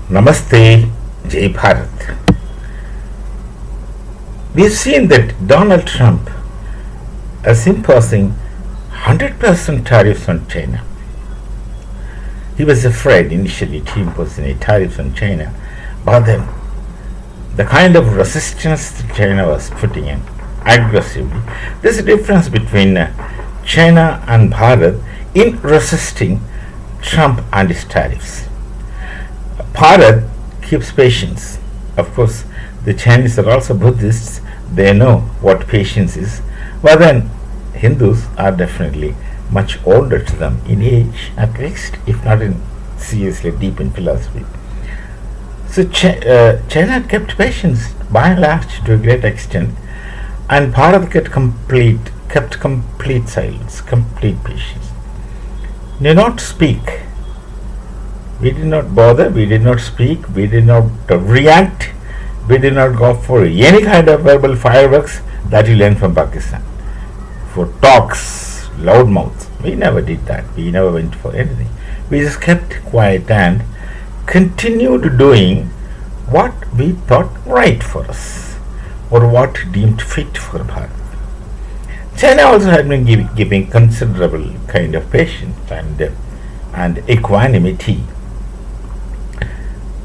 Namaste, Jai Bharat. We've seen that Donald Trump is imposing 100% tariffs on China. He was afraid initially to impose any tariffs on China, but then the kind of resistance that China was putting in aggressively, there's a difference between China and Bharat in resisting Trump and his tariffs. Bharat keeps patience. Of course, the Chinese are also Buddhists, they know what patience is, but then Hindus are definitely much older to them in age, at least, if not in seriously deep in philosophy. So China kept patience by and large to a great extent, and Bharat kept complete silence, complete patience. Did not speak. We did not bother, we did not speak, we did not react, we did not go for any kind of verbal fireworks that we learned from Pakistan. For talks, loud mouths, we never did that. We never went for anything. We just kept quiet and continued doing what we thought right for us or what deemed fit for Bharat. China also had been giving considerable kind of patience and equanimity.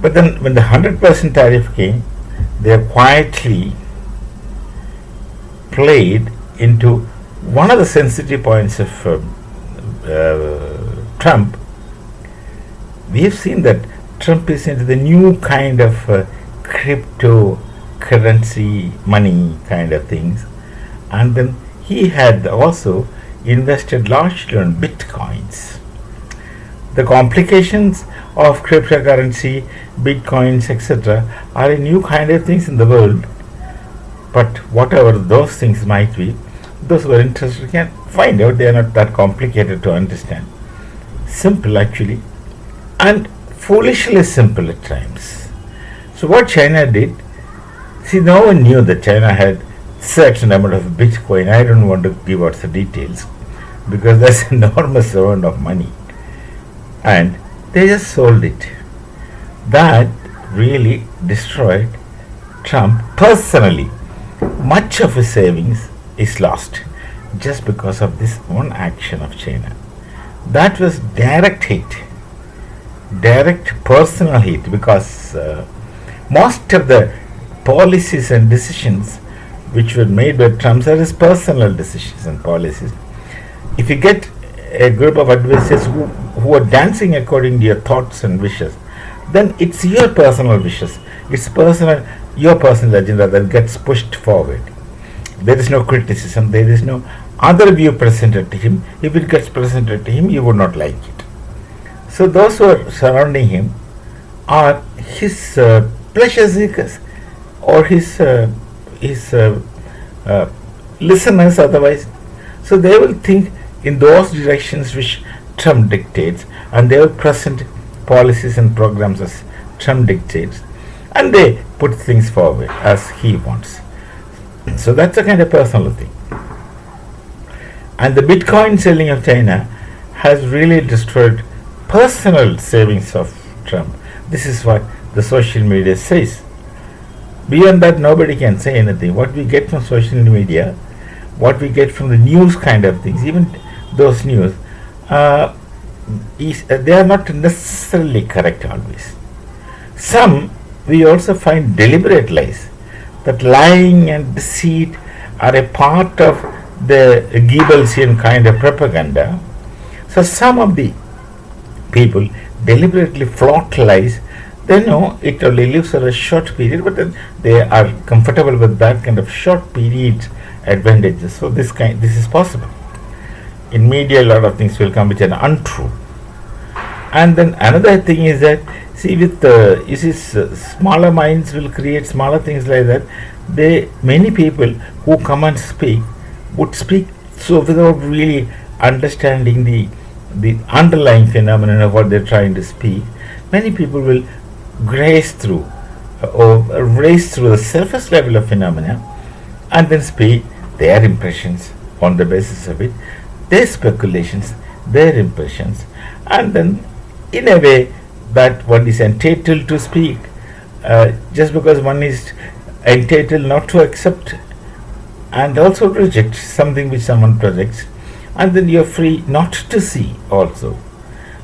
But then when the 100% tariff came, they quietly played into one of the sensitive points of Trump. We have seen that Trump is into the new kind of cryptocurrency money kind of things, and then he had also invested largely on bitcoins. The complications of cryptocurrency, bitcoins, etc., are a new kind of things in the world. But whatever those things might be, those who are interested can find out. They are not that complicated to understand. Simple actually, and foolishly simple at times. So what China did, see, no one knew that China had certain amount of Bitcoin. I don't want to give out the details because that's an enormous amount of money. And they just sold it. That really destroyed Trump personally. Much of his savings is lost just because of this one action of China. That was direct hate, direct personal hate, because most of the policies and decisions which were made by Trump are his personal decisions and policies. If you get a group of advisors who are dancing according to your thoughts and wishes, then it's your personal wishes, it's your personal agenda that gets pushed forward. There is no criticism, there is no other view presented to him. If it gets presented to him, you would not like it. So those who are surrounding him are his pleasure seekers or his listeners otherwise. So they will think in those directions which Trump dictates, and they will present policies and programs as Trump dictates, and they put things forward as he wants. So that's a kind of personal thing. And the Bitcoin selling of China has really destroyed personal savings of Trump. This is what the social media says. Beyond that, nobody can say anything. What we get from social media, what we get from the news kind of things, even those news, they are not necessarily correct always. Some we also find deliberate lies, that lying and deceit are a part of the Goebbelsian kind of propaganda. So some of the people deliberately flout lies. They know it only lives for a short period, but then they are comfortable with that kind of short period advantages. So this is possible. In media, a lot of things will come which are untrue. And then another thing is that, see, with smaller minds will create smaller things like that. Many people who come and speak would speak so without really understanding the underlying phenomenon of what they're trying to speak. Many people will race through the surface level of phenomena and then speak their impressions on the basis of it, their speculations, their impressions, and then in a way that one is entitled to speak, just because one is entitled not to accept and also reject something which someone projects, and then you're free not to see also.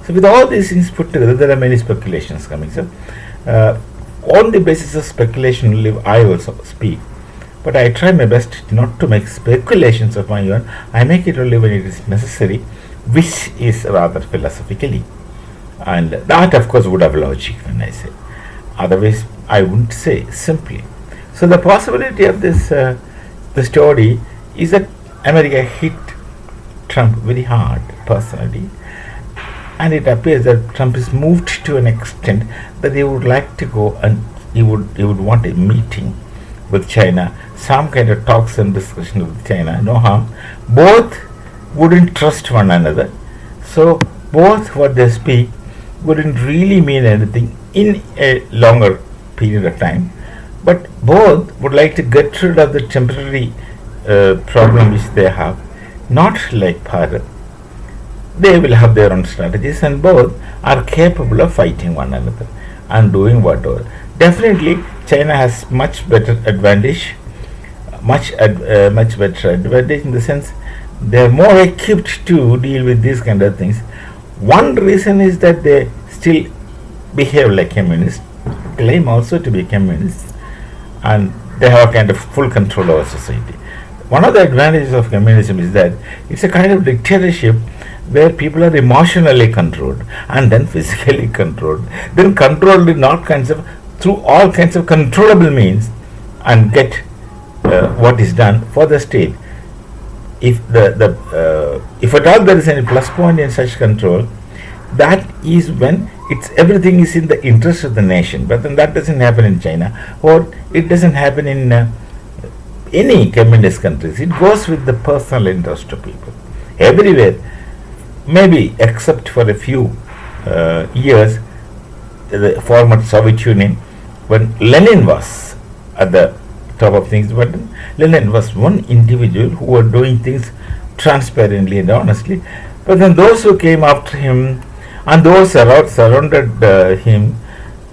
So with all these things put together, there are many speculations coming. So on the basis of speculation only I also speak, but I try my best not to make speculations of my own. I make it only when it is necessary, which is rather philosophically, and that of course would have logic when I say. Otherwise, I wouldn't say simply. So the possibility of this the story is that America hit Trump very hard personally, and it appears that Trump is moved to an extent that he would like to go and he would want a meeting with China, some kind of talks and discussion with China, no harm. Both wouldn't trust one another, so both what they speak wouldn't really mean anything in a longer period of time, but both would like to get rid of the temporary problem which they have, not like Bharat. They will have their own strategies, and both are capable of fighting one another and doing whatever. Definitely, China has much better advantage, much better advantage in the sense they are more equipped to deal with these kind of things. One reason is that they still behave like communists, claim also to be communists, and they have a kind of full control over society. One of the advantages of communism is that it's a kind of dictatorship where people are emotionally controlled and then physically controlled, then controlled in all kinds of through all kinds of controllable means, and get what is done for the state. If if at all there is any plus point in such control, that is when everything is in the interest of the nation. But then that doesn't happen in China, or it doesn't happen in any communist countries. It goes with the personal interest of people everywhere. Maybe except for a few years, the former Soviet Union, when Lenin was at the top of things, but Lenin was one individual who were doing things transparently and honestly. But then those who came after him and those surrounded him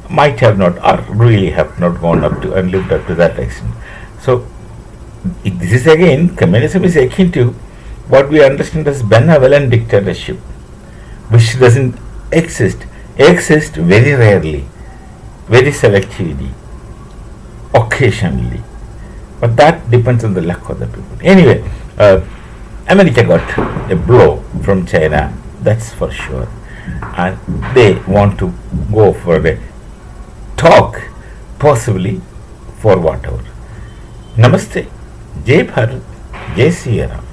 might have not, or really have not gone up to and lived up to that extent. So this is again, communism is akin to what we understand as benevolent dictatorship, which doesn't exist very rarely, very selectively, occasionally, but that depends on the luck of the people. Anyway, America got a blow from China, that's for sure, and they want to go for a talk, possibly for whatever. Namaste, Jai Bharat, Jai Sri Ram.